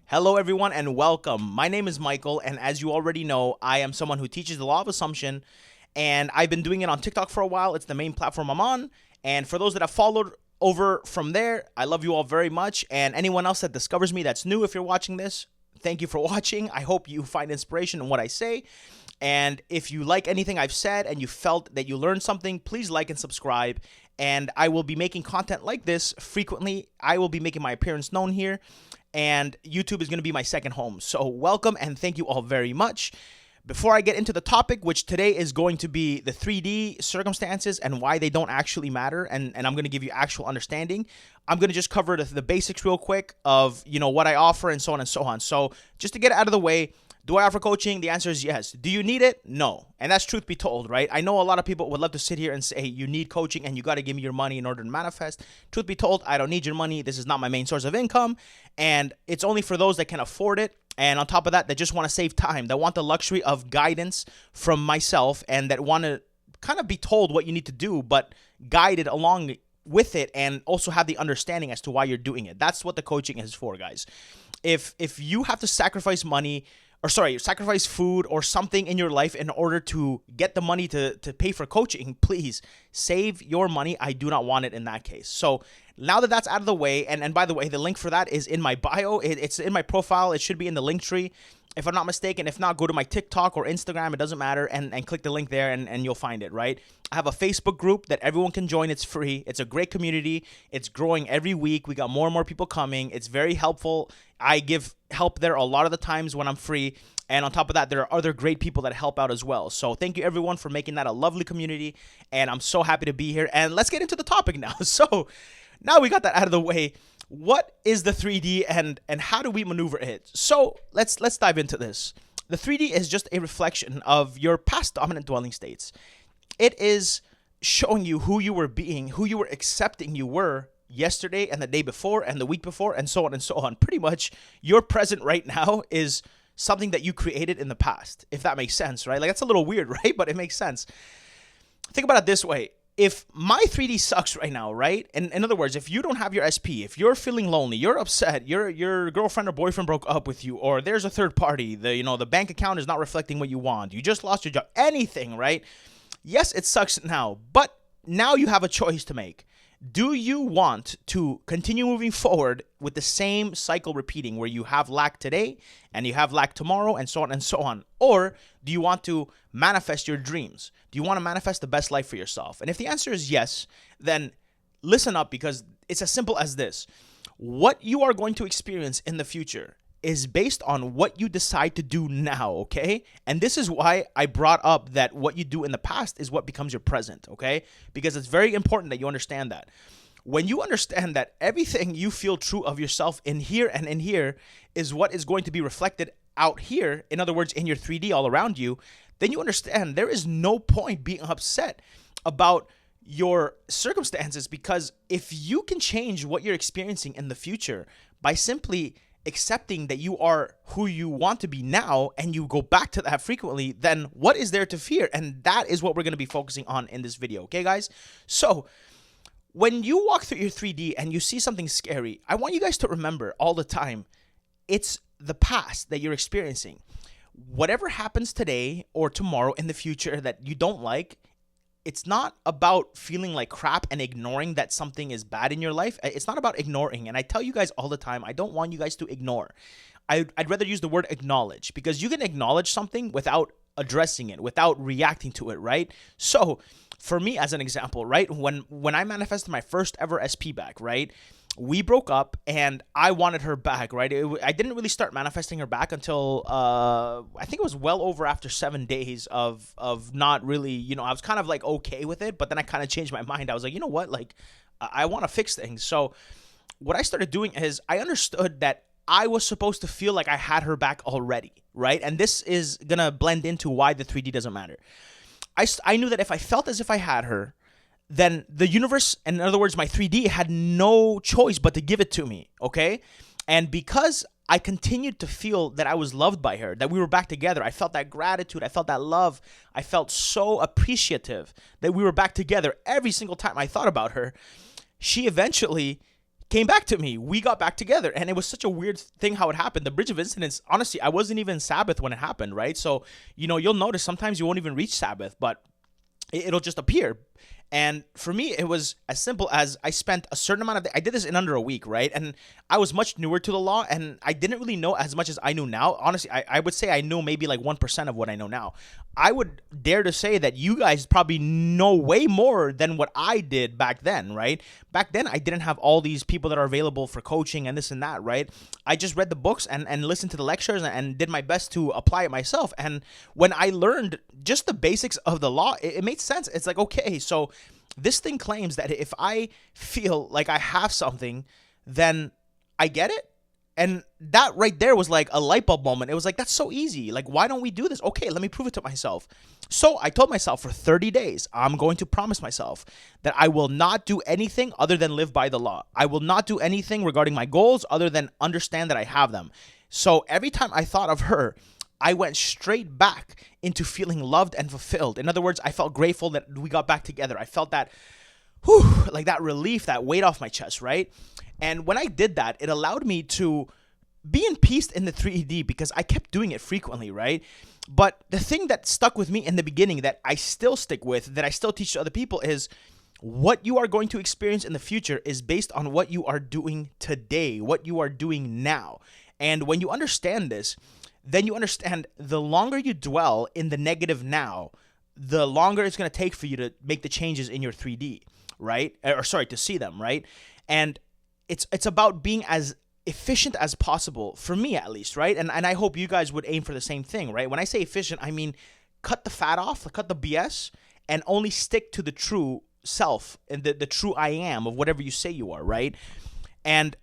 Hello, everyone, and welcome. My name is Michael, and as you already know, I am someone who teaches the law of assumption, and I've been doing it on TikTok for a while. It's the main platform I'm on, and for those that have followed over from there, I love you all very much, and anyone else that discovers me that's new, if you're watching this, thank you for watching. I hope you find inspiration in what I say, and if you like anything I've said and you felt that you learned something, please like and subscribe, and I will be making content like this frequently. I will be making my appearance known here, and YouTube is going to be my second home. So welcome and thank you all very much. Before I get into the topic, which today is going to be the 3D circumstances and why they don't actually matter, and I'm going to give you actual understanding, I'm going to just cover the basics real quick of, what I offer and so on and so on. So just to get it out of the way, do I offer coaching? The answer is yes. Do you need it? No. And that's truth be told, right? I know a lot of people would love to sit here and say, you need coaching and you got to give me your money in order to manifest. Truth be told, I don't need your money. This is not my main source of income. And it's only for those that can afford it. And on top of that, they just want to save time. They want the luxury of guidance from myself and that want to kind of be told what you need to do, but guided along with it and also have the understanding as to why you're doing it. That's what the coaching is for, guys. If you have to sacrifice sacrifice food or something in your life in order to get the money to pay for coaching, please save your money. I do not want it in that case. So now that that's out of the way, and by the way, the link for that is in my bio. It's in my profile. It should be in the link tree, if I'm not mistaken. If not, go to my TikTok or Instagram. It doesn't matter, and click the link there, and you'll find it, right? I have a Facebook group that everyone can join. It's free. It's a great community. It's growing every week. We got more and more people coming. It's very helpful. I give help there a lot of the times when I'm free. And on top of that, there are other great people that help out as well. So thank you, everyone, for making that a lovely community. And I'm so happy to be here. And let's get into the topic now. So now we got that out of the way. What is the 3D and how do we maneuver it? So let's dive into this. The 3D is just a reflection of your past dominant dwelling states. It is showing you who you were being, who you were accepting you were yesterday and the day before and the week before and so on and so on. Pretty much your present right now is something that you created in the past, if that makes sense, right? Like, that's a little weird, right? But it makes sense. Think about it this way. If my 3D sucks right now, right? And in other words, if you don't have your SP, if you're feeling lonely, you're upset, your girlfriend or boyfriend broke up with you, or there's a third party, the bank account is not reflecting what you want, you just lost your job, anything, right? Yes, it sucks now, but now you have a choice to make. Do you want to continue moving forward with the same cycle repeating where you have lack today and you have lack tomorrow and so on and so on? Or do you want to manifest your dreams? Do you want to manifest the best life for yourself? And if the answer is yes, then listen up, because it's as simple as this. What you are going to experience in the future is based on what you decide to do now, okay? And this is why I brought up that what you do in the past is what becomes your present, okay? Because it's very important that you understand that. When you understand that everything you feel true of yourself in here and in here is what is going to be reflected out here, in other words, in your 3D all around you, then you understand there is no point being upset about your circumstances, because if you can change what you're experiencing in the future by simply accepting that you are who you want to be now and you go back to that frequently, then what is there to fear? And that is what we're going to be focusing on in this video, okay, guys? So when you walk through your 3D and you see something scary, I want you guys to remember all the time, it's the past that you're experiencing. Whatever happens today or tomorrow in the future that you don't like, it's not about feeling like crap and ignoring that something is bad in your life. It's not about ignoring. And I tell you guys all the time, I don't want you guys to ignore. I'd rather use the word acknowledge, because you can acknowledge something without addressing it, without reacting to it, right? So for me, as an example, right, when I manifested my first ever SP back, right, we broke up and I wanted her back, right? I didn't really start manifesting her back until I think it was well over after 7 days of not really, I was kind of like okay with it, but then I kind of changed my mind. I was like, you know what, like I want to fix things. So what I started doing is I understood that I was supposed to feel like I had her back already, right? And this is going to blend into why the 3D doesn't matter. I knew that if I felt as if I had her, then the universe, and in other words, my 3D had no choice but to give it to me, okay? And because I continued to feel that I was loved by her, that we were back together, I felt that gratitude, I felt that love, I felt so appreciative that we were back together every single time I thought about her, she eventually came back to me. We got back together, and it was such a weird thing how it happened. The bridge of incidents, honestly, I wasn't even Sabbath when it happened, right? So, you'll notice sometimes you won't even reach Sabbath, but it'll just appear. And for me, it was as simple as I spent a certain amount of I did this in under a week, right? And I was much newer to the law, and I didn't really know as much as I knew now. Honestly, I would say I knew maybe like 1% of what I know now. I would dare to say that you guys probably know way more than what I did back then, right? Back then, I didn't have all these people that are available for coaching and this and that, right? I just read the books and listened to the lectures and did my best to apply it myself. And when I learned just the basics of the law, it made sense. It's like, okay, so this thing claims that if I feel like I have something, then I get it. And that right there was like a light bulb moment. It was like, that's so easy. Like, why don't we do this? Okay, let me prove it to myself. So I told myself for 30 days, I'm going to promise myself that I will not do anything other than live by the law. I will not do anything regarding my goals other than understand that I have them. So every time I thought of her, I went straight back into feeling loved and fulfilled. In other words, I felt grateful that we got back together. I felt that, like that relief, that weight off my chest, right? And when I did that, it allowed me to be in peace in the 3D because I kept doing it frequently, right? But the thing that stuck with me in the beginning that I still stick with, that I still teach to other people is what you are going to experience in the future is based on what you are doing today, what you are doing now. And when you understand this, then you understand the longer you dwell in the negative now, the longer it's going to take for you to make the changes in your 3D, right? Or sorry, to see them, right? And it's about being as efficient as possible, for me at least, right? And I hope you guys would aim for the same thing, right? When I say efficient, I mean cut the fat off, cut the BS, and only stick to the true self and the true I am of whatever you say you are, right? And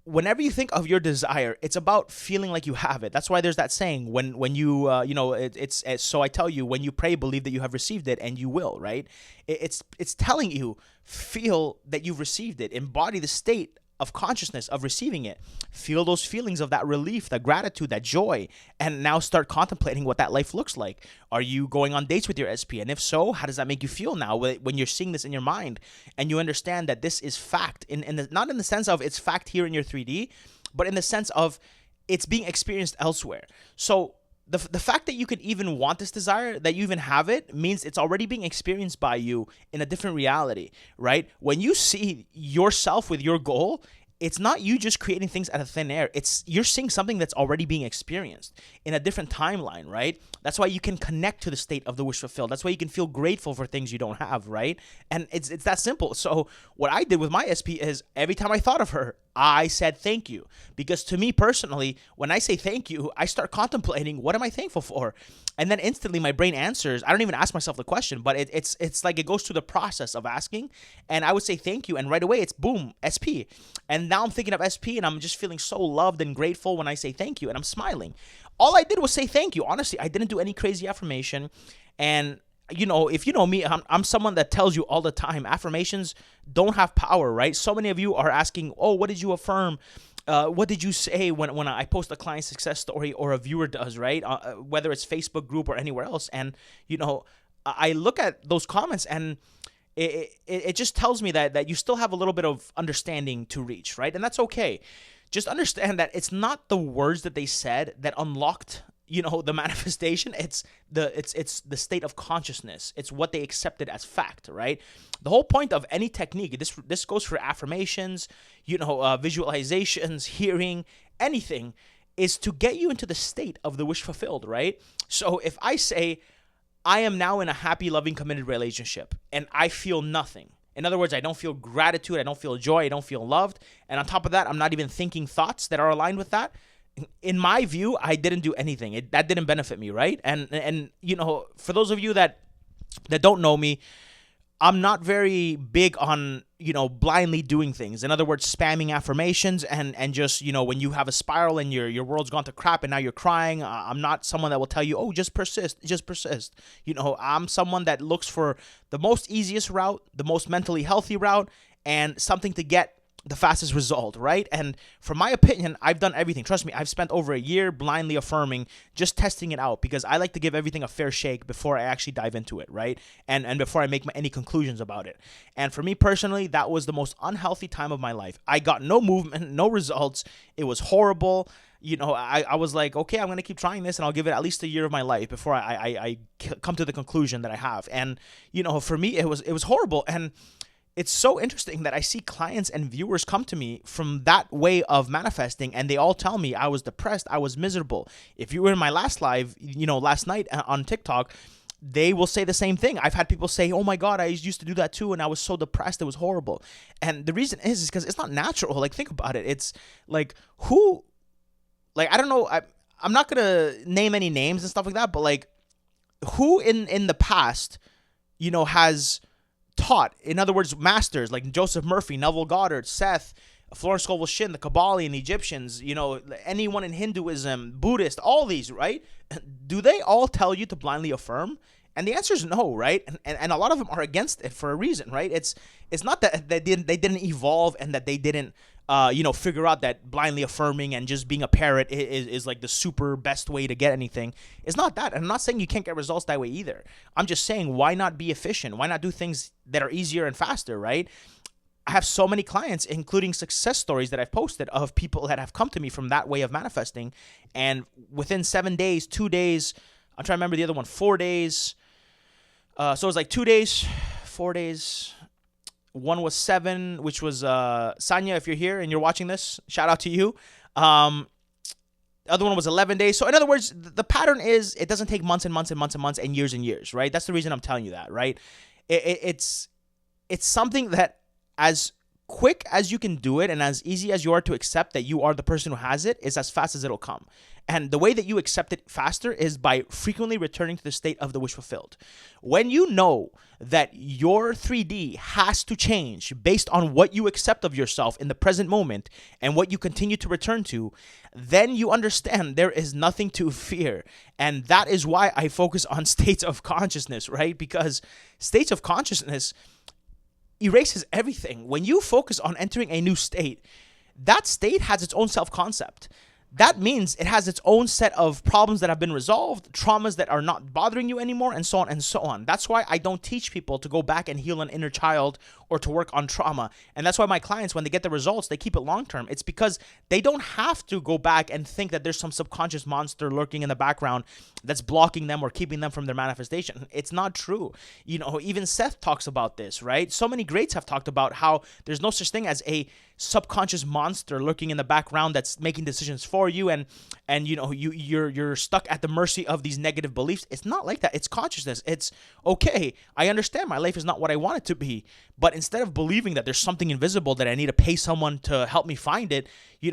whenever you think of your desire, it's about feeling like you have it. That's why there's that saying when you it's so I tell you, when you pray, believe that you have received it, and you will, right? It's telling you, feel that you've received it, embody the state of consciousness of receiving it, feel those feelings of that relief, that gratitude, that joy, and now start contemplating what that life looks like. Are you going on dates with your SP? And if so, how does that make you feel now when you're seeing this in your mind and you understand that this is fact, not in the sense of it's fact here in your 3D, but in the sense of it's being experienced elsewhere. So the fact that you could even want this desire, that you even have it, means it's already being experienced by you in a different reality, right? When you see yourself with your goal, it's not you just creating things out of thin air. It's you're seeing something that's already being experienced in a different timeline, right? That's why you can connect to the state of the wish fulfilled. That's why you can feel grateful for things you don't have, right? And it's that simple. So what I did with my SP is every time I thought of her, I said thank you. Because to me personally, when I say thank you, I start contemplating, what am I thankful for? And then instantly my brain answers. I don't even ask myself the question, but it's like it goes through the process of asking. And I would say thank you, and right away it's boom, SP. And now I'm thinking of SP, and I'm just feeling so loved and grateful when I say thank you, and I'm smiling. All I did was say thank you. Honestly, I didn't do any crazy affirmation. And if you know me, I'm someone that tells you all the time, affirmations don't have power, right? So many of you are asking, oh, what did you affirm? What did you say when I post a client success story or a viewer does, right? Whether it's Facebook group or anywhere else. And, I look at those comments, and it just tells me that you still have a little bit of understanding to reach, right? And that's okay. Just understand that it's not the words that they said that unlocked the manifestation. It's the state of consciousness. It's what they accepted as fact, right? The whole point of any technique, this goes for affirmations, visualizations, hearing, anything, is to get you into the state of the wish fulfilled, right? So if I say, I am now in a happy, loving, committed relationship, and I feel nothing. In other words, I don't feel gratitude, I don't feel joy, I don't feel loved, and on top of that, I'm not even thinking thoughts that are aligned with that. In my view, I didn't do anything. That didn't benefit me, right? And for those of you that don't know me, I'm not very big on, blindly doing things. In other words, spamming affirmations and just, when you have a spiral and your world's gone to crap and now you're crying, I'm not someone that will tell you, oh, just persist. I'm someone that looks for the most easiest route, the most mentally healthy route, and something to get the fastest result, right? And from my opinion, I've done everything. Trust me, I've spent over a year blindly affirming, just testing it out, because I like to give everything a fair shake before I actually dive into it, right? And before I make any conclusions about it. And for me personally, that was the most unhealthy time of my life. I got no movement, no results. It was horrible. I was like, okay, I'm going to keep trying this, and I'll give it at least a year of my life before I come to the conclusion that I have. And, for me, it was horrible. And it's so interesting that I see clients and viewers come to me from that way of manifesting, and they all tell me I was depressed, I was miserable. If you were in my last live, last night on TikTok, they will say the same thing. I've had people say, oh my God, I used to do that too, and I was so depressed, it was horrible. And the reason is because it's not natural. Like, think about it. It's like, I don't know, I'm not going to name any names and stuff like that, but like, who in the past, has taught, in other words, masters like Joseph Murphy, Neville Goddard, Seth, Florence Scovel Shinn, the Kabbalion, the Egyptians, anyone in Hinduism, Buddhist, all these, right? Do they all tell you to blindly affirm? And the answer is no, right? And a lot of them are against it for a reason, right? It's not that they didn't evolve and that they didn't figure out that blindly affirming and just being a parrot is like the super best way to get anything. It's not that. And I'm not saying you can't get results that way either. I'm just saying, why not be efficient? Why not do things that are easier and faster, right? I have so many clients, including success stories that I've posted of people that have come to me from that way of manifesting. And within 7 days, 2 days, I'm trying to remember the other one, 4 days. So it was like 2 days, 4 days. One was 7, which was Sanya. If you're here and you're watching this, shout out to you. The other one was 11 days. So in other words, the pattern is it doesn't take months and months and months and months and years, right? That's the reason I'm telling you that, right? It's something that as quick as you can do it and as easy as you are to accept that you are the person who has it is as fast as it'll come. And the way that you accept it faster is by frequently returning to the state of the wish fulfilled. When you know that your 3D has to change based on what you accept of yourself in the present moment and what you continue to return to, then you understand there is nothing to fear. And that is why I focus on states of consciousness, right? Because states of consciousness erases everything. When you focus on entering a new state, that state has its own self-concept. That means it has its own set of problems that have been resolved, traumas that are not bothering you anymore, and so on and so on. That's why I don't teach people to go back and heal an inner child or to work on trauma. And that's why my clients, when they get the results, they keep it long term. It's because they don't have to go back and think that there's some subconscious monster lurking in the background that's blocking them or keeping them from their manifestation. It's not true. Even Seth talks about this, right? So many greats have talked about how there's no such thing as a subconscious monster lurking in the background that's making decisions for you, and you're stuck at the mercy of these negative beliefs. It's not like that. It's consciousness. It's okay, I understand my life is not what I want it to be, but instead of believing that there's something invisible that I need to pay someone to help me find it, you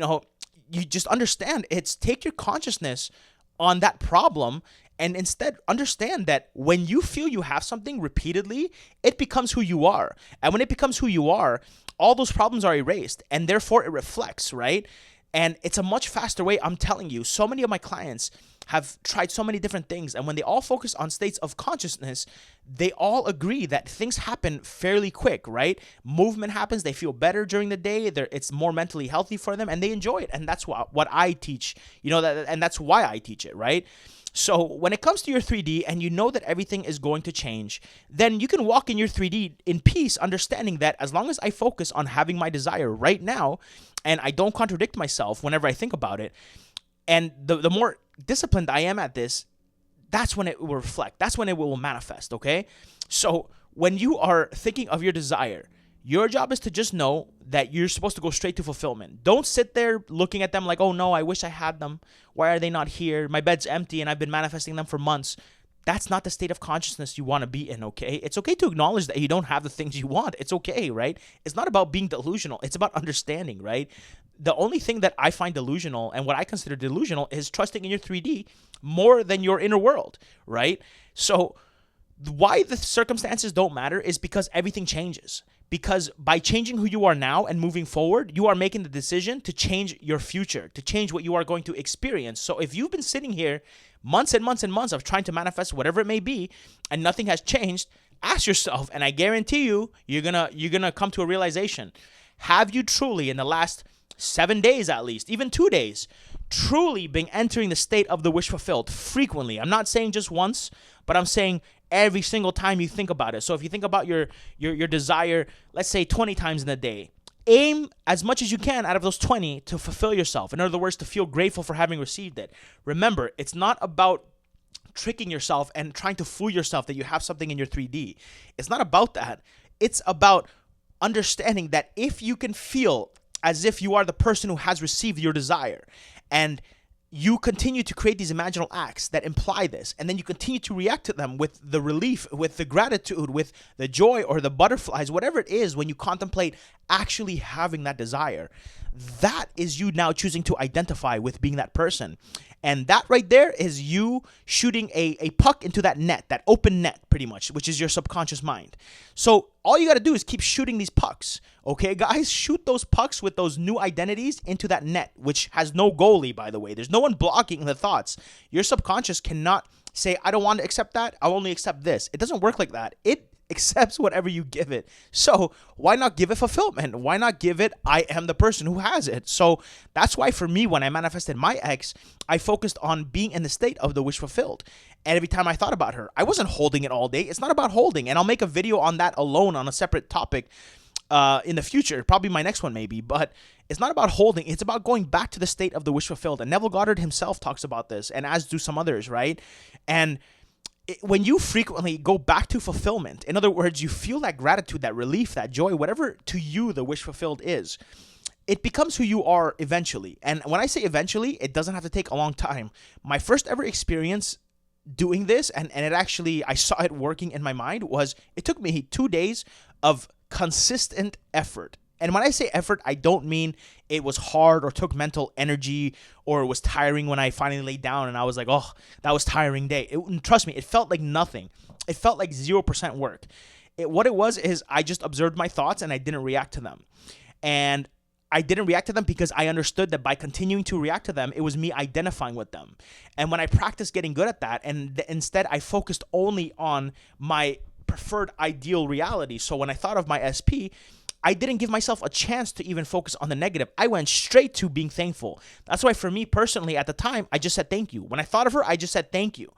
just understand it's take your consciousness on that problem and instead understand that when you feel you have something repeatedly, it becomes who you are. And when it becomes who you are, all those problems are erased and therefore it reflects, right? And it's a much faster way. I'm telling you, so many of my clients have tried so many different things. And when they all focus on states of consciousness, they all agree that things happen fairly quick, right? Movement happens. They feel better during the day. It's more mentally healthy for them and they enjoy it. And that's what I teach, and that's why I teach it, right? So when it comes to your 3D and you know that everything is going to change, then you can walk in your 3D in peace, understanding that as long as I focus on having my desire right now and I don't contradict myself whenever I think about it, and the more disciplined I am at this, that's when it will reflect. That's when it will manifest, okay? So when you are thinking of your desire, your job is to just know that you're supposed to go straight to fulfillment. Don't sit there looking at them like, oh no, I wish I had them. Why are they not here? My bed's empty and I've been manifesting them for months. That's not the state of consciousness you want to be in, okay? It's okay to acknowledge that you don't have the things you want. It's okay, right? It's not about being delusional. It's about understanding, right? The only thing that I find delusional and what I consider delusional is trusting in your 3D more than your inner world, right? So why the circumstances don't matter is because everything changes. Because by changing who you are now and moving forward, you are making the decision to change your future, to change what you are going to experience. So if you've been sitting here months and months and months of trying to manifest whatever it may be and nothing has changed, ask yourself, and I guarantee you, you're gonna come to a realization. Have you truly, in the last 7 days at least, even 2 days, truly been entering the state of the wish fulfilled frequently? I'm not saying just once, but I'm saying every single time you think about it. So if you think about your desire, let's say 20 times in a day, aim as much as you can out of those 20 to fulfill yourself. In other words, to feel grateful for having received it. Remember, it's not about tricking yourself and trying to fool yourself that you have something in your 3D. It's not about that. It's about understanding that if you can feel as if you are the person who has received your desire, and you continue to create these imaginal acts that imply this, and then you continue to react to them with the relief, with the gratitude, with the joy or the butterflies, whatever it is, when you contemplate actually having that desire, that is you now choosing to identify with being that person. And that right there is you shooting a puck into that net, that open net pretty much, which is your subconscious mind. So all you got to do is keep shooting these pucks. Okay, guys, shoot those pucks with those new identities into that net, which has no goalie, by the way. There's no one blocking the thoughts. Your subconscious cannot say, I don't want to accept that. I'll only accept this. It doesn't work like that. It accepts whatever you give it. So why not give it fulfillment? Why not give it, I am the person who has it? So that's why for me, when I manifested my ex, I focused on being in the state of the wish fulfilled. And every time I thought about her, I wasn't holding it all day. It's not about holding. And I'll make a video on that alone on a separate topic in the future, probably my next one maybe. But it's not about holding. It's about going back to the state of the wish fulfilled. And Neville Goddard himself talks about this, and as do some others, right? And when you frequently go back to fulfillment, in other words, you feel that gratitude, that relief, that joy, whatever to you the wish fulfilled is, it becomes who you are eventually. And when I say eventually, it doesn't have to take a long time. My first ever experience doing this, and it actually, I saw it working in my mind, was it took me 2 days of consistent effort. And when I say effort, I don't mean it was hard or took mental energy or it was tiring when I finally laid down and I was like, oh, that was a tiring day. Trust me, it felt like nothing. It felt like 0% work. What it was is I just observed my thoughts and I didn't react to them. And I didn't react to them because I understood that by continuing to react to them, it was me identifying with them. And when I practiced getting good at that, and instead I focused only on my preferred ideal reality. So when I thought of my SP, I didn't give myself a chance to even focus on the negative. I went straight to being thankful. That's why for me personally at the time, I just said thank you. When I thought of her, I just said thank you.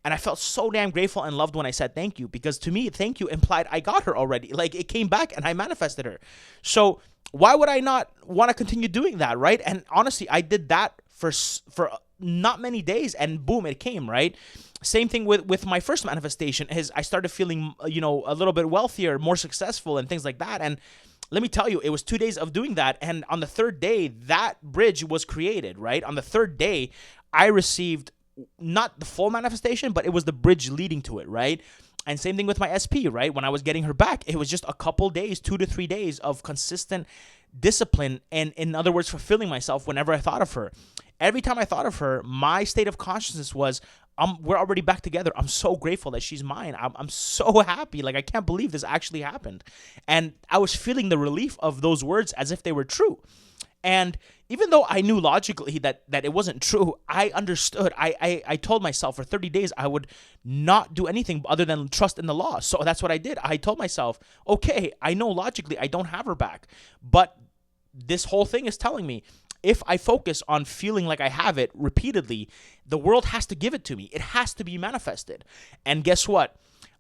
And I felt so damn grateful and loved when I said thank you, because to me, thank you implied I got her already. Like it came back and I manifested her. So why would I not want to continue doing that, right? And honestly, I did that for not many days and boom, it came, right? Same thing with my first manifestation is I started feeling, a little bit wealthier, more successful and things like that. And let me tell you, it was 2 days of doing that. And on the third day, that bridge was created, right? On the third day, I received not the full manifestation, but it was the bridge leading to it, right? And same thing with my SP, right? When I was getting her back, it was just a couple days, 2 to 3 days of consistent discipline. And in other words, fulfilling myself whenever I thought of her. Every time I thought of her, my state of consciousness was, we're already back together. I'm so grateful that she's mine. I'm so happy. Like, I can't believe this actually happened. And I was feeling the relief of those words as if they were true. And even though I knew logically that it wasn't true, I understood. I told myself for 30 days I would not do anything other than trust in the law. So that's what I did. I told myself, okay, I know logically I don't have her back, but this whole thing is telling me if I focus on feeling like I have it repeatedly, the world has to give it to me. It has to be manifested. And guess what?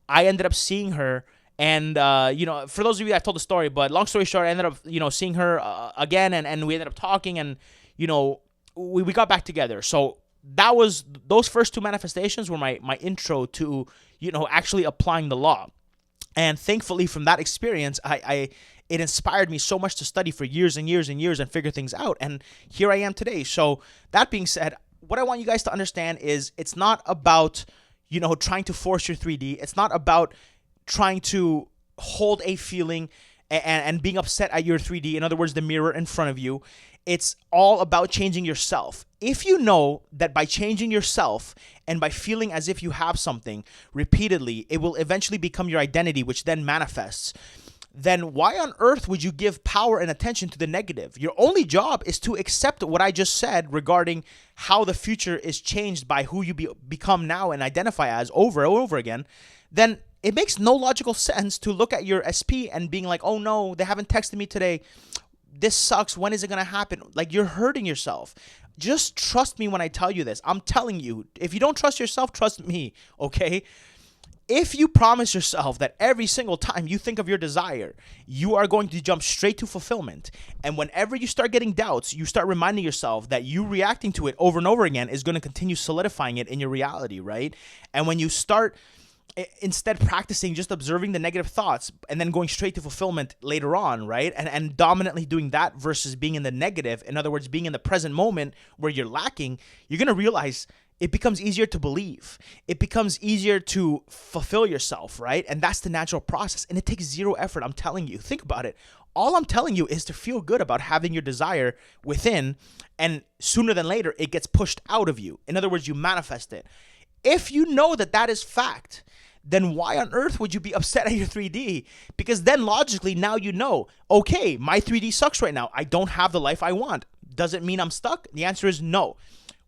I ended up seeing her. And, for those of you, I've told the story, but long story short, I ended up, seeing her again, and we ended up talking, and, we got back together. So those first two manifestations were my intro to, actually applying the law. And thankfully from that experience, it inspired me so much to study for years and years and years and figure things out. And here I am today. So that being said, what I want you guys to understand is it's not about, trying to force your 3D. It's not about trying to hold a feeling and being upset at your 3D. In other words, the mirror in front of you. It's all about changing yourself. If you know that by changing yourself and by feeling as if you have something repeatedly, it will eventually become your identity, which then manifests, then why on earth would you give power and attention to the negative? Your only job is to accept what I just said regarding how the future is changed by who you become now and identify as over and over again. Then it makes no logical sense to look at your SP and being like, oh no, they haven't texted me today. this sucks. When is it going to happen? Like, you're hurting yourself. Just trust me when I tell you this. I'm telling you, if you don't trust yourself, trust me, okay? If you promise yourself that every single time you think of your desire, you are going to jump straight to fulfillment, and whenever you start getting doubts, you start reminding yourself that you reacting to it over and over again is going to continue solidifying it in your reality, right? And when you start instead practicing just observing the negative thoughts and then going straight to fulfillment later on, right? And dominantly doing that versus being in the negative, in other words, being in the present moment where you're lacking, you're going to realize it becomes easier to believe. It becomes easier to fulfill yourself, right? And that's the natural process. And it takes zero effort, I'm telling you. Think about it. All I'm telling you is to feel good about having your desire within, and sooner than later, it gets pushed out of you. In other words, you manifest it. If you know that that is fact, then why on earth would you be upset at your 3D? Because then logically, now you know, okay, my 3D sucks right now. I don't have the life I want. Does it mean I'm stuck? The answer is no.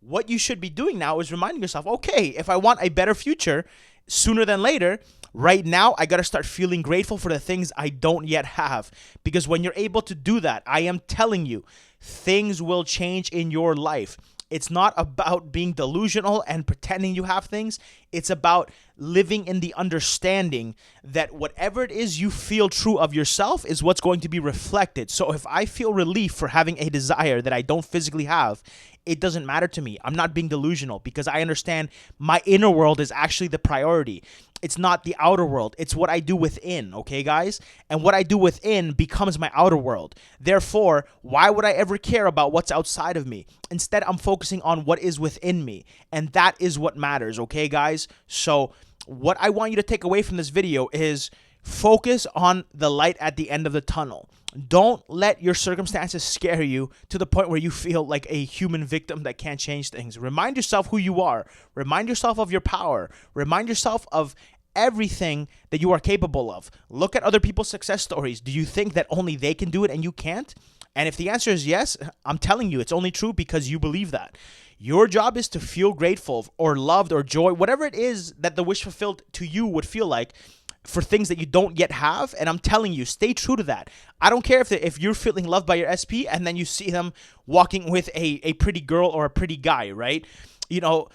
What you should be doing now is reminding yourself, okay, if I want a better future sooner than later, right now, I got to start feeling grateful for the things I don't yet have. Because when you're able to do that, I am telling you, things will change in your life. It's not about being delusional and pretending you have things. It's about living in the understanding that whatever it is you feel true of yourself is what's going to be reflected. So if I feel relief for having a desire that I don't physically have, it doesn't matter to me. I'm not being delusional because I understand my inner world is actually the priority. It's not the outer world. It's what I do within, okay, guys? And what I do within becomes my outer world. Therefore, why would I ever care about what's outside of me? Instead, I'm focusing on what is within me. And that is what matters, okay, guys? So what I want you to take away from this video is focus on the light at the end of the tunnel. Don't let your circumstances scare you to the point where you feel like a human victim that can't change things. Remind yourself who you are. Remind yourself of your power. Remind yourself of everything that you are capable of. Look at other people's success stories. Do you think that only they can do it and you can't? And if the answer is yes, I'm telling you, it's only true because you believe that. Your job is to feel grateful or loved or joy, whatever it is that the wish fulfilled to you would feel like, for things that you don't yet have. And I'm telling you, stay true to that. I don't care if you're feeling loved by your SP and then you see them walking with a pretty girl or a pretty guy, right? You know,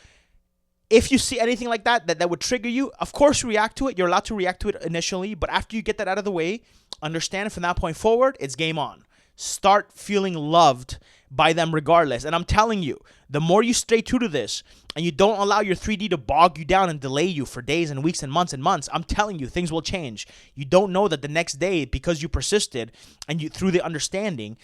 if you see anything like that would trigger you, of course react to it. You're allowed to react to it initially, but after you get that out of the way, understand from that point forward, it's game on. Start feeling loved by them regardless. And I'm telling you, the more you stay true to this and you don't allow your 3D to bog you down and delay you for days and weeks and months, I'm telling you, things will change. You don't know that the next day, because you persisted and you through the understanding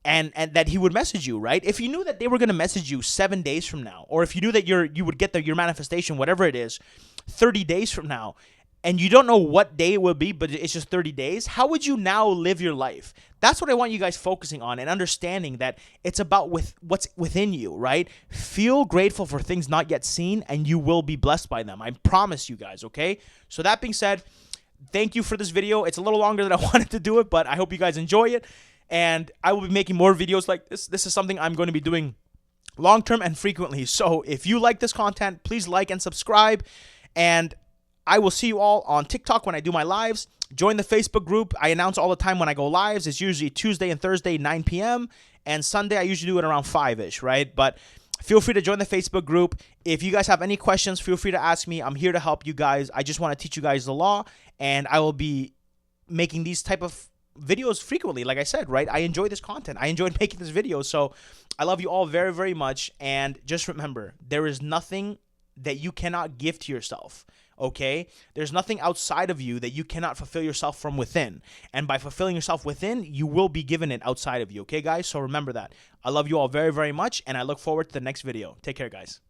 and that he would message you, right? If you knew that they were going to message you 7 days from now, or if you knew that you would get your manifestation, whatever it is, 30 days from now, and you don't know what day it will be, but it's just 30 days, how would you now live your life? That's what I want you guys focusing on, and understanding that it's about what's within you, right? Feel grateful for things not yet seen, and you will be blessed by them. I promise you guys, okay? So that being said, thank you for this video. It's a little longer than I wanted to do it, but I hope you guys enjoy it, and I will be making more videos like this. This is something I'm going to be doing long-term and frequently. So if you like this content, please like and subscribe, and I will see you all on TikTok when I do my lives. Join the Facebook group. I announce all the time when I go lives. It's usually Tuesday and Thursday, 9 p.m. And Sunday, I usually do it around 5-ish, right? But feel free to join the Facebook group. If you guys have any questions, feel free to ask me. I'm here to help you guys. I just want to teach you guys the law. And I will be making these type of videos frequently. Like I said, right? I enjoy this content. I enjoyed making this video. So I love you all very, very much. And just remember, there is nothing that you cannot give to yourself. Okay? There's nothing outside of you that you cannot fulfill yourself from within. And by fulfilling yourself within, you will be given it outside of you. Okay, guys? So remember that. I love you all very, very much, and I look forward to the next video. Take care, guys.